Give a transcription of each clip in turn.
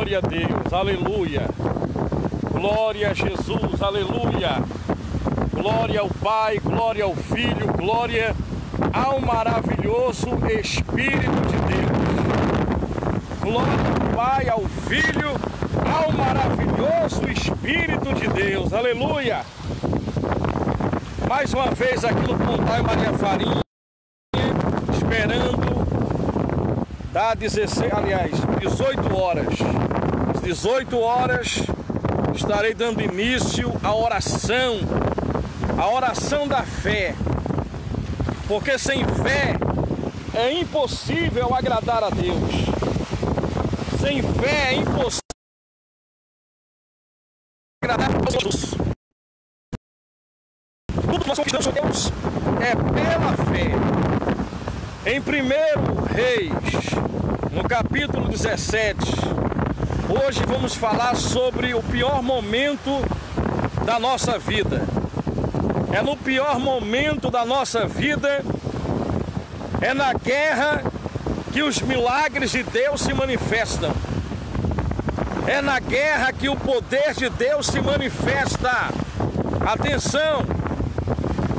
Glória a Deus, aleluia. Glória a Jesus, aleluia. Glória ao Pai, glória ao Filho, glória ao maravilhoso Espírito de Deus. Glória ao Pai, ao Filho, ao maravilhoso Espírito de Deus, aleluia. Mais uma vez aqui no Pontal Maria Farinha, esperando dar 18 horas. Às 18 horas estarei dando início à oração da fé. Porque sem fé é impossível agradar a Deus. Sem fé é impossível agradar a Deus. Tudo que nós conquistamos com Deus é pela fé. Em 1 Reis, no capítulo 17, hoje vamos falar sobre o pior momento da nossa vida. É no pior momento da nossa vida, é na guerra que os milagres de Deus se manifestam. É na guerra que o poder de Deus se manifesta. Atenção!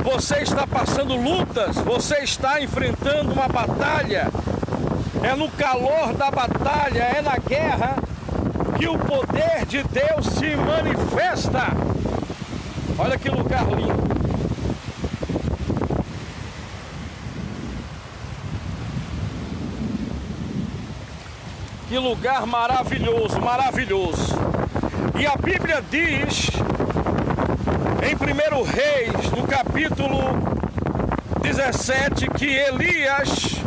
Você está passando lutas, você está enfrentando uma batalha. É no calor da batalha, é na guerra que o poder de Deus se manifesta. Olha que lugar lindo. Que lugar maravilhoso, maravilhoso. E a Bíblia diz, em 1 Reis, no capítulo 17, que Elias,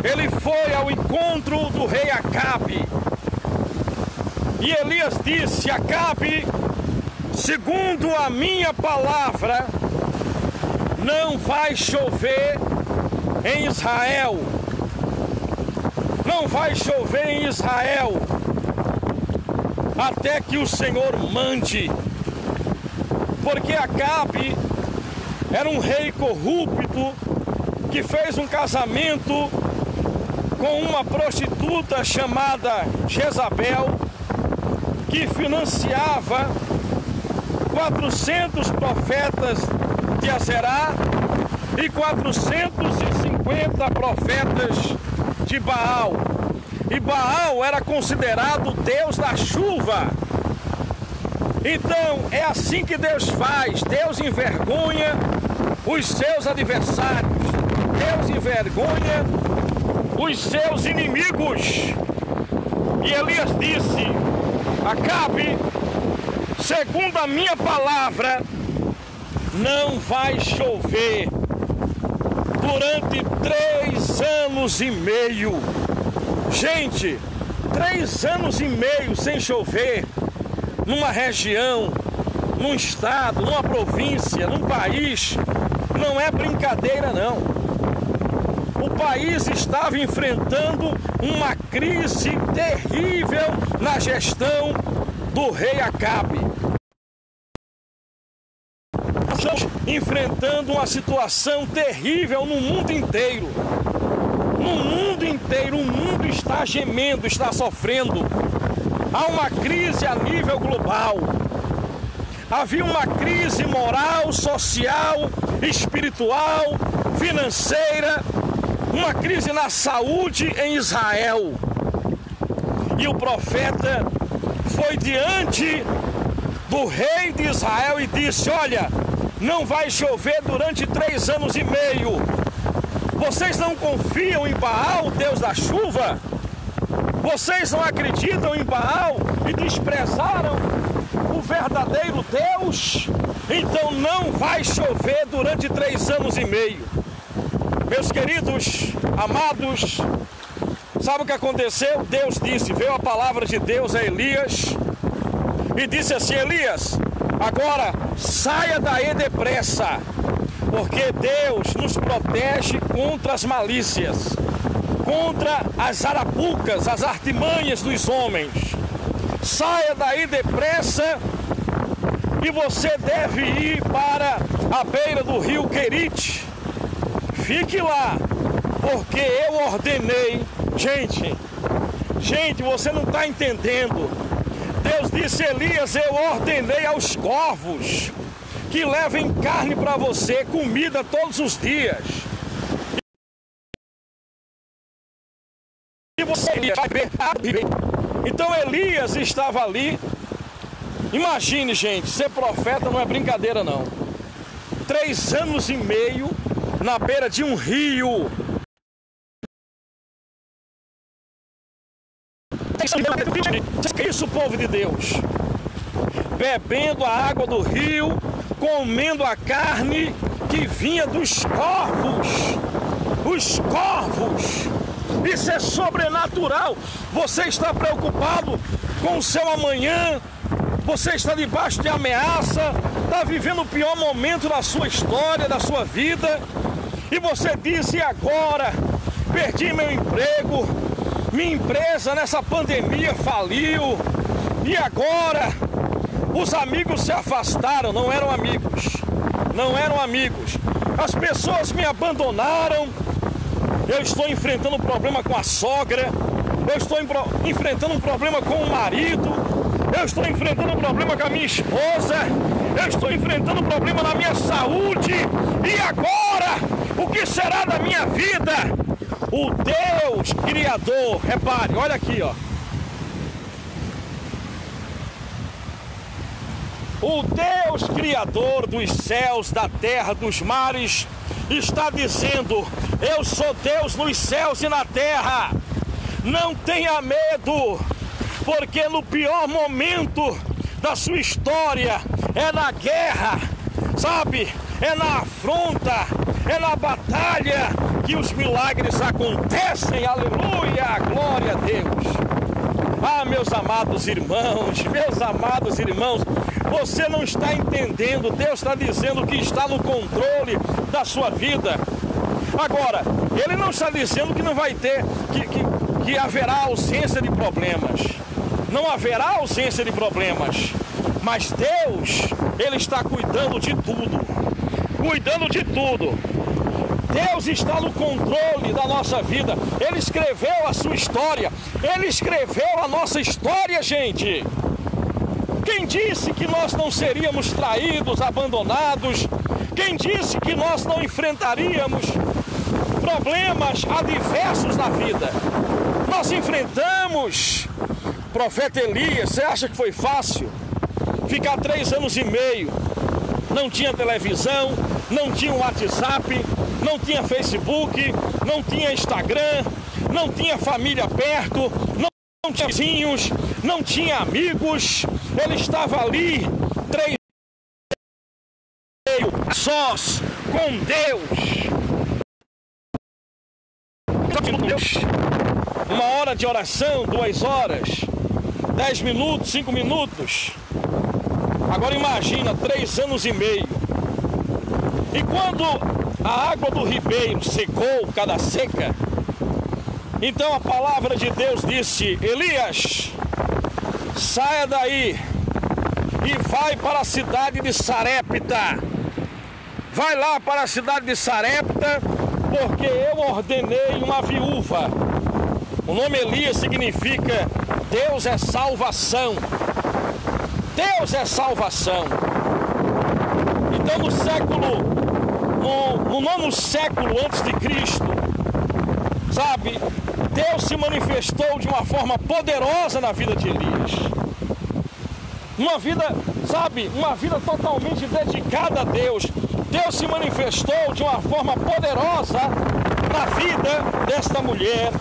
ele foi ao encontro do rei Acabe. E Elias disse: Acabe, segundo a minha palavra, não vai chover em Israel. Não vai chover em Israel até que o Senhor mande. Porque Acabe era um rei corrupto que fez um casamento com uma prostituta chamada Jezabel, que financiava 400 profetas de Azerá e 450 profetas de Baal. E Baal era considerado o deus da chuva. Então é assim que Deus faz. Deus envergonha os seus adversários. Deus envergonha os seus inimigos. E Elias disse: Acabe, segundo a minha palavra, não vai chover durante 3 anos e meio. Gente, 3 anos e meio sem chover numa região, num estado, numa província, num país, não é brincadeira não. O país estava enfrentando uma crise terrível na gestão do rei Acabe. Estamos enfrentando uma situação terrível no mundo inteiro. No mundo inteiro, o mundo está gemendo, está sofrendo. Há uma crise a nível global. Havia uma crise moral, social, espiritual, financeira, uma crise na saúde em Israel. E o profeta foi diante do rei de Israel e disse: olha, não vai chover durante 3 anos e meio. Vocês não confiam em Baal, Deus da chuva? Vocês não acreditam em Baal e desprezaram o verdadeiro Deus? Então não vai chover durante 3 anos e meio. Meus queridos, amados, sabe o que aconteceu? Deus disse, veio a palavra de Deus a Elias e disse assim: Elias, agora saia daí depressa, porque Deus nos protege contra as malícias, contra as arapucas, as artimanhas dos homens. Saia daí depressa e você deve ir para a beira do rio Querite. Fique lá, porque eu ordenei. Gente, Gente, você não está entendendo. Deus disse: Elias, eu ordenei aos corvos que levem carne para você, comida todos os dias. E você vai ver. Então Elias estava ali. Imagine, gente, ser profeta não é brincadeira não. 3 anos e meio na beira de um rio. Isso, povo de Deus, bebendo a água do rio, comendo a carne que vinha dos corvos. Os corvos. Isso é sobrenatural. Você está preocupado com o seu amanhã. Você está debaixo de ameaça. Está vivendo o pior momento da sua história, da sua vida. E você diz: e agora? Perdi meu emprego. Minha empresa nessa pandemia faliu. E agora? Os amigos se afastaram. Não eram amigos. Não eram amigos. As pessoas me abandonaram. Eu estou enfrentando um problema com a sogra. Eu estou enfrentando um problema com o marido. Eu estou enfrentando um problema com a minha esposa. Eu estou enfrentando um problema na minha saúde. E agora? O que será da minha vida? O Deus Criador, repare, olha aqui, ó. O Deus Criador dos céus, da terra, dos mares, está dizendo: eu sou Deus nos céus e na terra. Não tenha medo, porque no pior momento da sua história é na guerra, sabe? É na afronta, é na batalha que os milagres acontecem. Aleluia, glória a Deus. Ah, meus amados irmãos, você não está entendendo. Deus está dizendo que está no controle da sua vida. Agora, Ele não está dizendo que não vai ter, que haverá ausência de problemas. Não haverá ausência de problemas. Mas Deus, Ele está cuidando de tudo. Cuidando de tudo. Deus está no controle da nossa vida. Ele escreveu a sua história. Ele escreveu a nossa história, gente. Quem disse que nós não seríamos traídos, abandonados? Quem disse que nós não enfrentaríamos problemas adversos na vida? Nós enfrentamos. Profeta Elias, você acha que foi fácil? Ficar 3 anos e meio. Não tinha televisão, não tinha WhatsApp, não tinha Facebook, não tinha Instagram, não tinha família perto, não tinha vizinhos, não tinha amigos. Ele estava ali 3 anos e meio sós com Deus. Uma hora de oração, 2 horas, 10 minutos, 5 minutos. Agora imagina, 3 anos e meio. E quando a água do ribeiro secou, cada seca, então a palavra de Deus disse: Elias, saia daí e vai para a cidade de Sarepta. Vai lá para a cidade de Sarepta, porque eu ordenei uma viúva. O nome Elias significa Deus é salvação. Deus é salvação. Então no 9º século antes de Cristo, sabe, Deus se manifestou de uma forma poderosa na vida de Elias. Uma vida, sabe, uma vida totalmente dedicada a Deus. Deus se manifestou de uma forma poderosa na vida desta mulher,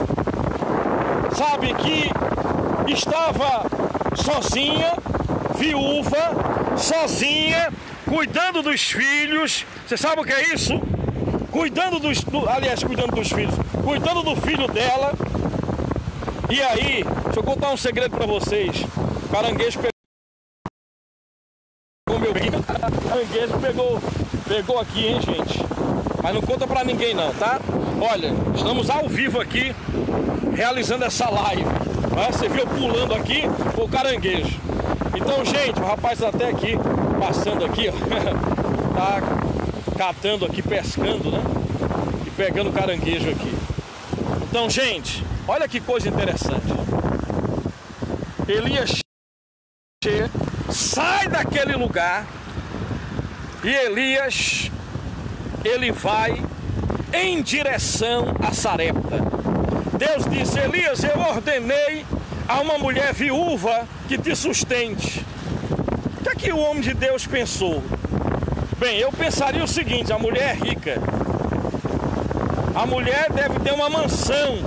sabe, que estava sozinha, viúva, sozinha, cuidando dos filhos. Você sabe o que é isso? Cuidando dos filhos, cuidando do filho dela. E aí, deixa eu contar um segredo para vocês. Caranguejo pegou meu bico. Caranguejo pegou aqui, hein, gente? Mas não conta pra ninguém não, tá? Olha, estamos ao vivo aqui, realizando essa live. Você viu pulando aqui o caranguejo. Então, gente, o rapaz tá até aqui, passando aqui, ó. Tá catando aqui, pescando, né? E pegando caranguejo aqui. Então, gente, olha que coisa interessante. Elias sai daquele lugar e Elias, ele vai em direção a Sarepta. Deus disse: Elias, eu ordenei a uma mulher viúva que te sustente. O que é que o homem de Deus pensou? Bem, eu pensaria o seguinte: a mulher é rica, a mulher deve ter uma mansão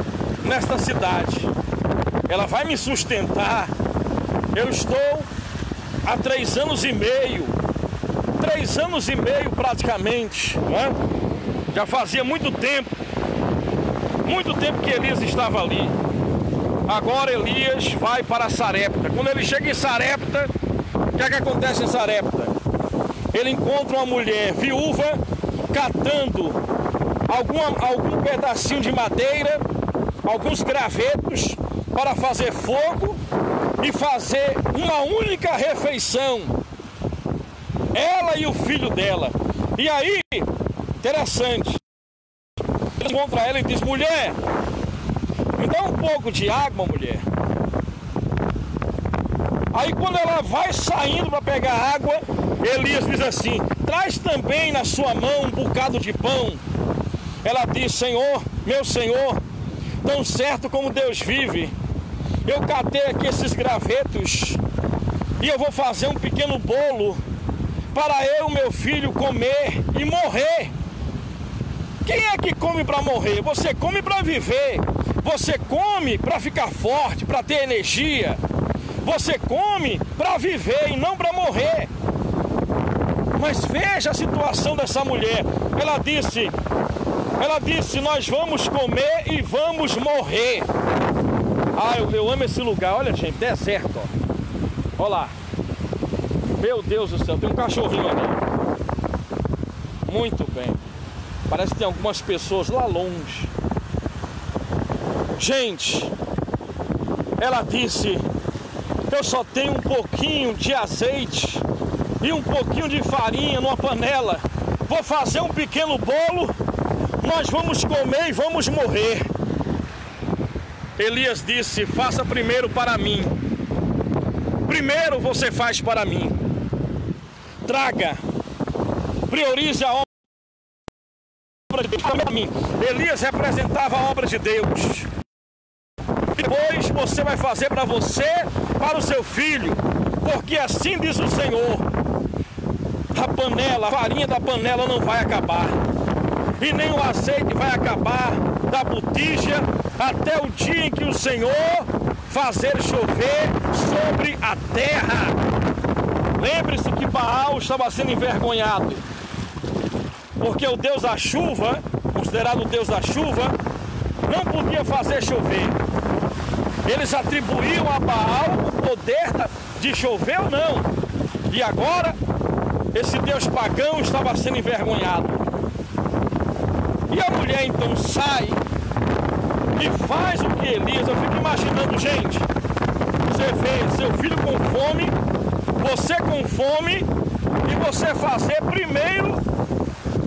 nesta cidade, ela vai me sustentar. Eu estou há 3 anos e meio, 3 anos e meio praticamente, não é? Já fazia muito tempo que Elias estava ali. Agora Elias vai para Sarepta. Quando ele chega em Sarepta, o que é que acontece em Sarepta? Ele encontra uma mulher viúva catando algum pedacinho de madeira, alguns gravetos para fazer fogo e fazer uma única refeição, ela e o filho dela. E aí, interessante, ele encontra ela e diz: mulher, me dá um pouco de água, mulher. Aí quando ela vai saindo para pegar água, Elias diz assim: traz também na sua mão um bocado de pão. Ela diz: Senhor, meu Senhor, tão certo como Deus vive, eu catei aqui esses gravetos e eu vou fazer um pequeno bolo para eu e meu filho comer e morrer. Quem é que come para morrer? Você come para viver. Você come para ficar forte, para ter energia. Você come para viver e não para morrer. Mas veja a situação dessa mulher. Ela disse, nós vamos comer e vamos morrer. Ah, eu amo esse lugar. Olha, gente, deserto, ó. Olha lá. Meu Deus do céu, tem um cachorrinho ali. Muito bem. Parece que tem algumas pessoas lá longe. Gente, ela disse: eu só tenho um pouquinho de azeite e um pouquinho de farinha numa panela. Vou fazer um pequeno bolo, nós vamos comer e vamos morrer. Elias disse: faça primeiro para mim. Primeiro você faz para mim. Traga, priorize a obra de Deus para mim. Elias representava a obra de Deus. Depois você vai fazer para você, para o seu filho, porque assim diz o Senhor: a panela, a farinha da panela não vai acabar, e nem o azeite vai acabar da botija, até o dia em que o Senhor fazer chover sobre a terra. Lembre-se que Baal estava sendo envergonhado, porque o Deus da chuva, considerado o Deus da chuva, não podia fazer chover. Eles atribuíam a Baal o poder de chover ou não. E agora, esse Deus pagão estava sendo envergonhado. E a mulher então sai e faz o que Elias. Eu fico imaginando, gente, você vê seu filho com fome, você com fome, e você fazer primeiro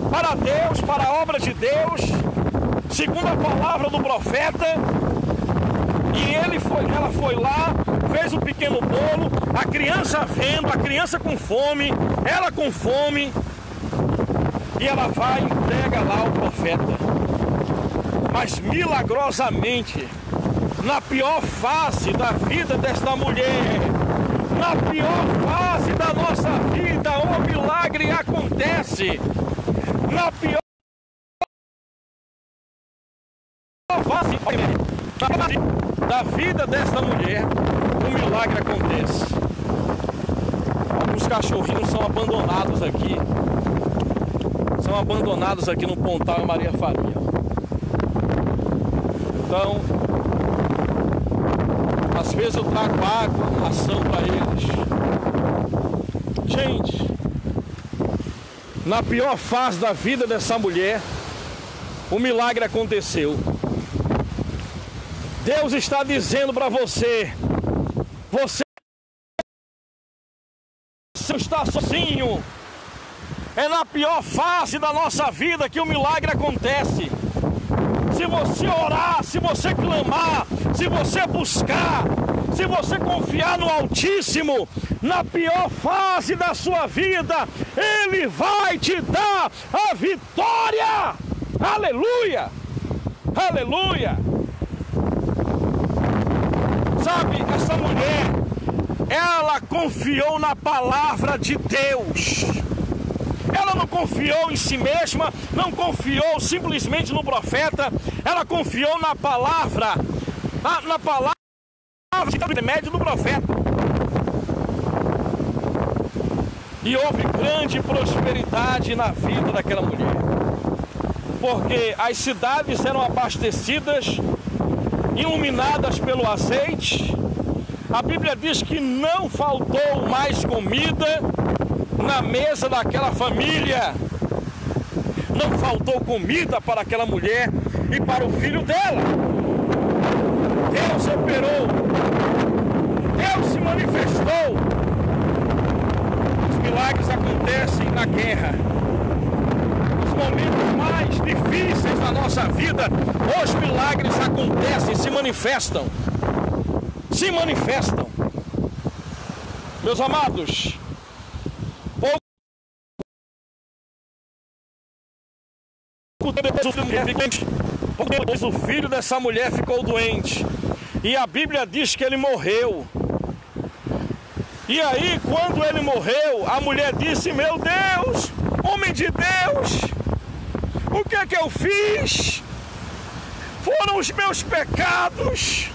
para Deus, para a obra de Deus, segundo a palavra do profeta. E ela foi lá, fez um pequeno bolo, a criança vendo, a criança com fome, ela com fome, e ela vai e entrega lá o profeta. Mas milagrosamente, na pior fase da vida desta mulher, na pior fase da nossa vida, o milagre acontece. Na pior fase da vida desta mulher, um milagre acontece. Alguns cachorrinhos são abandonados aqui. São abandonados aqui no Pontal Maria Faria. Então, às vezes eu trago água, ração para eles. Gente, na pior fase da vida dessa mulher, o milagre aconteceu. Deus está dizendo para você: você está sozinho. É na pior fase da nossa vida que o milagre acontece. Se você orar, se você clamar, se você buscar, se você confiar no Altíssimo, na pior fase da sua vida, Ele vai te dar a vitória. Aleluia! Aleluia! Sabe, essa mulher, ela confiou na palavra de Deus. Ela não confiou em si mesma, não confiou simplesmente no profeta, ela confiou na palavra, na palavra de intermédio do profeta. E houve grande prosperidade na vida daquela mulher, porque as cidades eram abastecidas, iluminadas pelo azeite. A Bíblia diz que não faltou mais comida na mesa daquela família. Não faltou comida para aquela mulher e para o filho dela. Deus operou. Deus se manifestou. Os milagres acontecem na guerra. Nos momentos mais difíceis da nossa vida, os milagres acontecem, se manifestam. Se manifestam. Meus amados, pouco depois o filho dessa mulher ficou doente. E a Bíblia diz que ele morreu. E aí, quando ele morreu, a mulher disse: meu Deus, homem de Deus, o que é que eu fiz? Foram os meus pecados.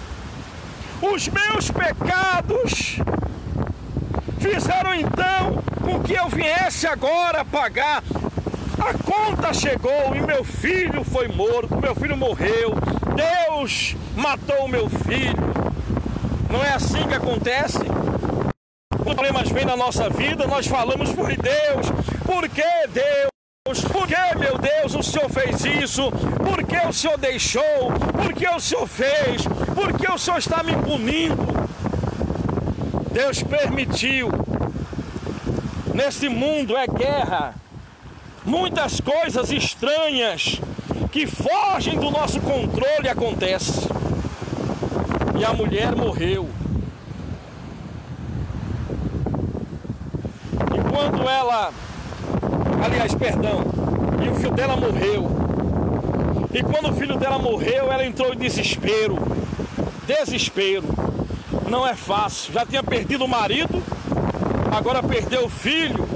Os meus pecados fizeram então com que eu viesse agora pagar. A conta chegou e meu filho foi morto, meu filho morreu. Deus matou o meu filho. Não é assim que acontece? Os problemas vêm na nossa vida, nós falamos por Deus. Por que Deus? Por que, meu Deus, o Senhor fez isso? Por que o Senhor deixou? Por que o Senhor fez? Por que o Senhor está me punindo? Deus permitiu. Nesse mundo é guerra. Muitas coisas estranhas que fogem do nosso controle acontecem. E a mulher morreu. E quando ela... e o filho dela morreu. E quando o filho dela morreu, ela entrou em desespero. Desespero. Não é fácil. Já tinha perdido o marido, agora perdeu o filho.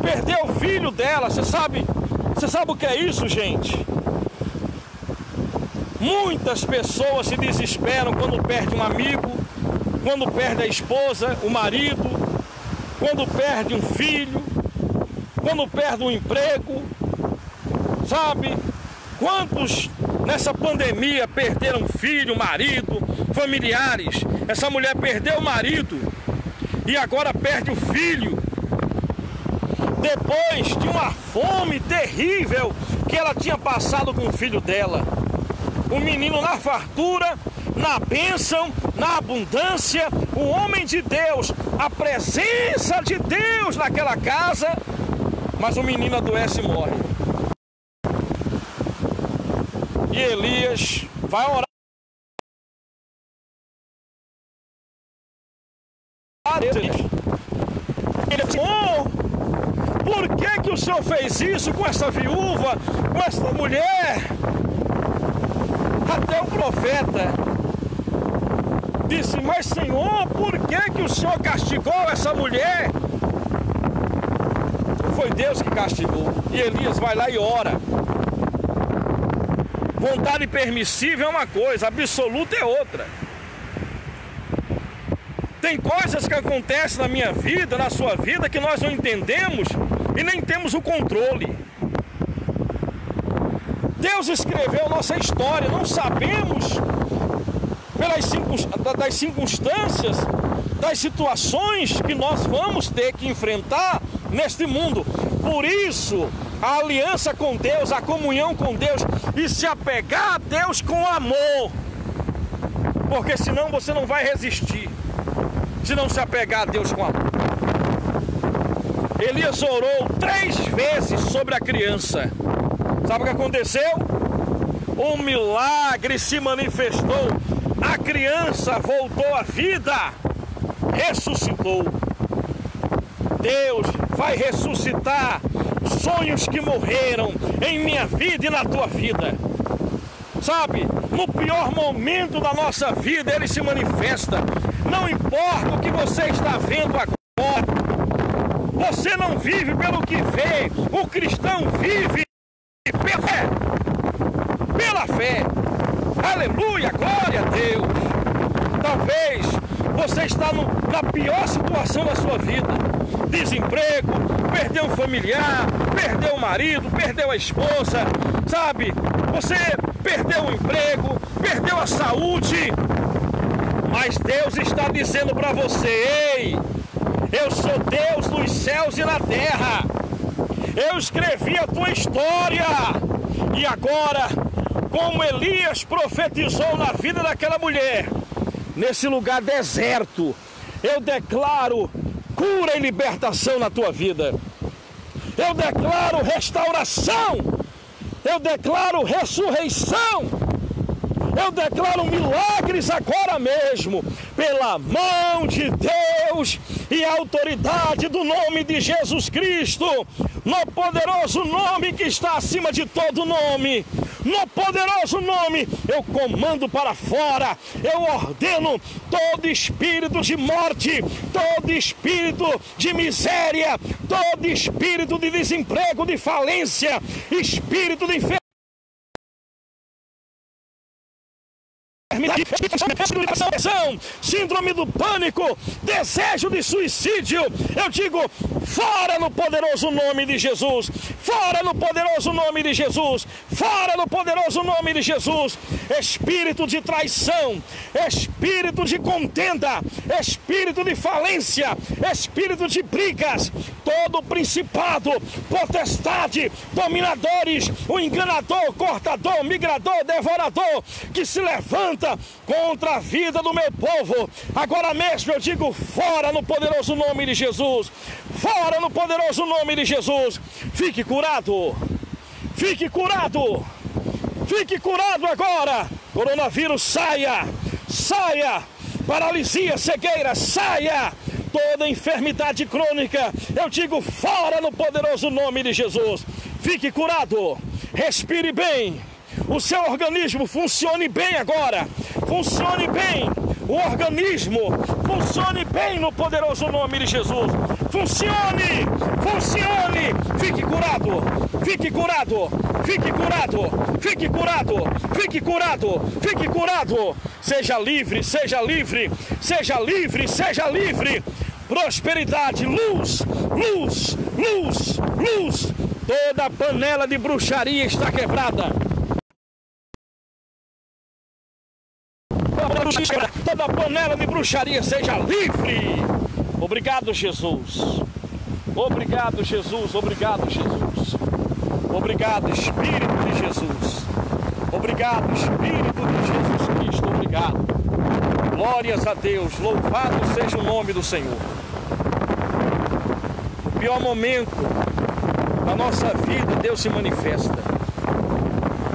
Perdeu o filho dela. Você sabe o que é isso, gente? Muitas pessoas se desesperam quando perde um amigo, quando perde a esposa, o marido, quando perde um filho, quando perde um emprego. Sabe? Quantos nessa pandemia perderam filho, marido, familiares? Essa mulher perdeu o marido e agora perde o filho. Depois de uma fome terrível que ela tinha passado com o filho dela. O menino na fartura, na bênção, na abundância, o homem de Deus, a presença de Deus naquela casa, mas o menino adoece e morre. E Elias vai orar. Ele diz: por que o Senhor fez isso com essa viúva, com essa mulher? Até o profeta disse: mas Senhor, por que o Senhor castigou essa mulher? Foi Deus que castigou. E Elias vai lá e ora. Vontade permissível é uma coisa, absoluta é outra. Tem coisas que acontecem na minha vida, na sua vida, que nós não entendemos e nem temos o controle. Deus escreveu nossa história, não sabemos das circunstâncias, das situações que nós vamos ter que enfrentar neste mundo. Por isso, a aliança com Deus, a comunhão com Deus e se apegar a Deus com amor. Porque senão você não vai resistir, se não se apegar a Deus com amor. Elias orou 3 vezes sobre a criança. Sabe o que aconteceu? Um milagre se manifestou. A criança voltou à vida, ressuscitou. Deus vai ressuscitar sonhos que morreram em minha vida e na tua vida. Sabe, no pior momento da nossa vida Ele se manifesta. Não importa o que você está vendo agora. Você não vive pelo que vê. O cristão vive pela fé. Pela fé. Aleluia, glória a Deus. Talvez você está na pior situação da sua vida. Desemprego, perdeu um familiar, perdeu o marido, perdeu a esposa, sabe? Você perdeu o emprego, perdeu a saúde. Mas Deus está dizendo para você: ei, eu sou Deus nos céus e na terra. Eu escrevi a tua história. E agora, como Elias profetizou na vida daquela mulher, nesse lugar deserto, eu declaro cura e libertação na tua vida. Eu declaro restauração. Eu declaro ressurreição. Eu declaro milagres agora mesmo, pela mão de Deus e a autoridade do nome de Jesus Cristo, no poderoso nome que está acima de todo nome. No poderoso nome, eu comando para fora, eu ordeno todo espírito de morte, todo espírito de miséria, todo espírito de desemprego, de falência, espírito de enfermidade, síndrome do pânico, desejo de suicídio, eu digo fora no poderoso nome de Jesus, fora no poderoso nome de Jesus, fora no poderoso nome de Jesus. Espírito de traição, espírito de contenda, espírito de falência, espírito de brigas, todo principado, potestade, dominadores, o enganador, cortador, migrador, devorador, que se levanta contra a vida do meu povo, agora mesmo eu digo fora no poderoso nome de Jesus, fora no poderoso nome de Jesus. Fique curado, fique curado, fique curado agora. Coronavírus, saia, saia, paralisia, cegueira, saia, toda enfermidade crônica, eu digo fora no poderoso nome de Jesus. Fique curado, respire bem, o seu organismo funcione bem agora, funcione bem, o organismo funcione bem no poderoso nome de Jesus. Funcione, funcione, fique curado, fique curado, fique curado, fique curado, fique curado, fique curado. Seja livre, seja livre, seja livre, seja livre. Prosperidade, luz, luz, luz, luz. Toda panela de bruxaria está quebrada. Toda panela de bruxaria seja livre. Obrigado, Jesus. Obrigado, Jesus. Obrigado, Jesus. Obrigado, Espírito de Jesus. Obrigado, Espírito de Jesus Cristo. Obrigado. Glórias a Deus. Louvado seja o nome do Senhor. No pior momento da nossa vida, Deus se manifesta.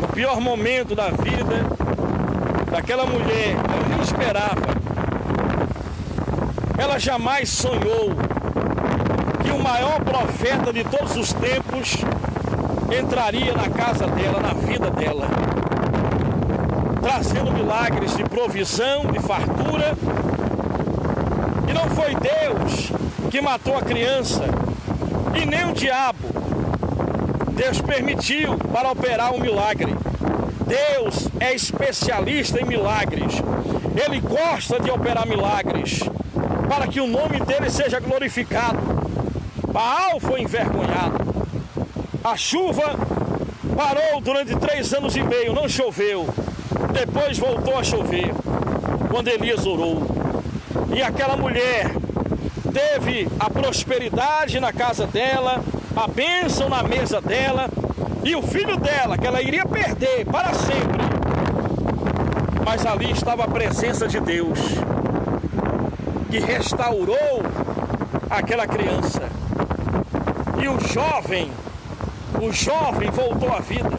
No pior momento da vida daquela mulher, ela nem esperava. Ela jamais sonhou que o maior profeta de todos os tempos entraria na casa dela, na vida dela, trazendo milagres de provisão, de fartura. E não foi Deus que matou a criança, e nem o diabo. Deus permitiu para operar um milagre. Deus é especialista em milagres. Ele gosta de operar milagres para que o nome dele seja glorificado. Baal foi envergonhado. A chuva parou durante 3 anos e meio, não choveu. Depois voltou a chover, quando Elias orou. E aquela mulher teve a prosperidade na casa dela, a bênção na mesa dela, e o filho dela, que ela iria perder para sempre. Mas ali estava a presença de Deus, que restaurou aquela criança. E o jovem O jovem voltou à vida.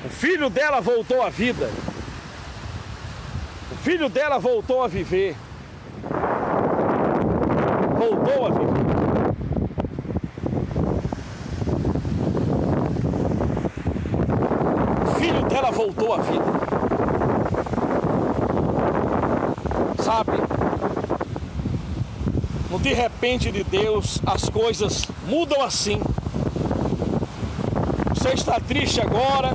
O filho dela voltou à vida. O filho dela voltou a viver. Voltou a viver. O filho dela voltou à vida. Sabe? No de repente de Deus, as coisas mudam assim. Você está triste agora,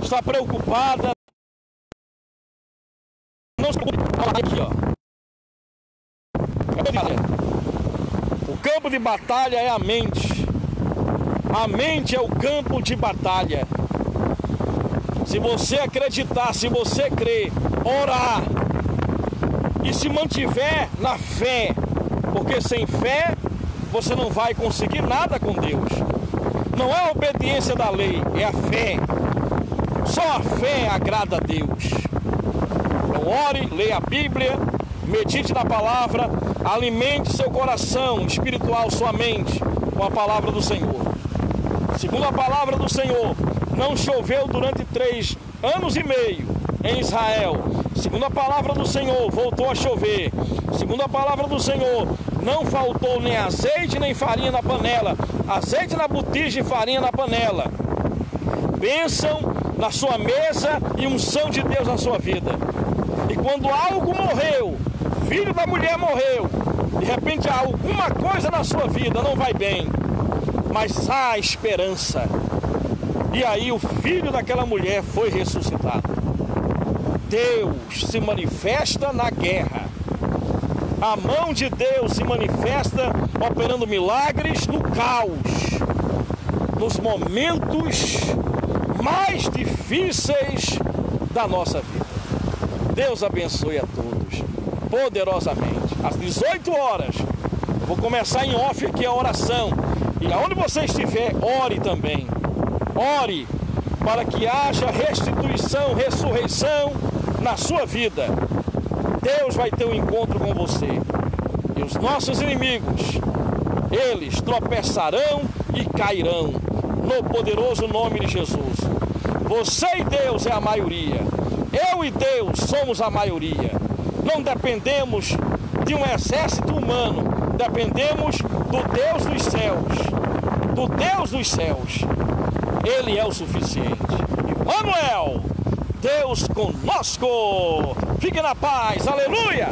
está preocupada. Não se preocupe, aqui, ó. O campo de batalha é a mente. A mente é o campo de batalha. Se você acreditar, se você crer, orar e se mantiver na fé, porque sem fé você não vai conseguir nada com Deus. Não é a obediência da lei, é a fé. Só a fé agrada a Deus. Então ore, leia a Bíblia, medite na palavra, alimente seu coração espiritual, sua mente, com a palavra do Senhor. Segundo a palavra do Senhor, não choveu durante 3 anos e meio em Israel. Segundo a palavra do Senhor, voltou a chover. Segundo a palavra do Senhor, não faltou nem azeite nem farinha na panela. Azeite na botija e farinha na panela. Bênção na sua mesa e unção de Deus na sua vida. E quando algo morreu, filho da mulher morreu, de repente alguma coisa na sua vida não vai bem, mas há esperança. E aí o filho daquela mulher foi ressuscitado. Deus se manifesta na guerra. A mão de Deus se manifesta operando milagres no caos, nos momentos mais difíceis da nossa vida. Deus abençoe a todos poderosamente. Às 18 horas, eu vou começar em off aqui a oração. E aonde você estiver, ore também. Ore para que haja restituição, ressurreição na sua vida. Deus vai ter um encontro com você. E os nossos inimigos, eles tropeçarão e cairão, no poderoso nome de Jesus. Você e Deus é a maioria. Eu e Deus somos a maioria. Não dependemos de um exército humano. Dependemos do Deus dos céus. Do Deus dos céus. Ele é o suficiente. Emmanuel, Deus conosco. Fique na paz. Aleluia.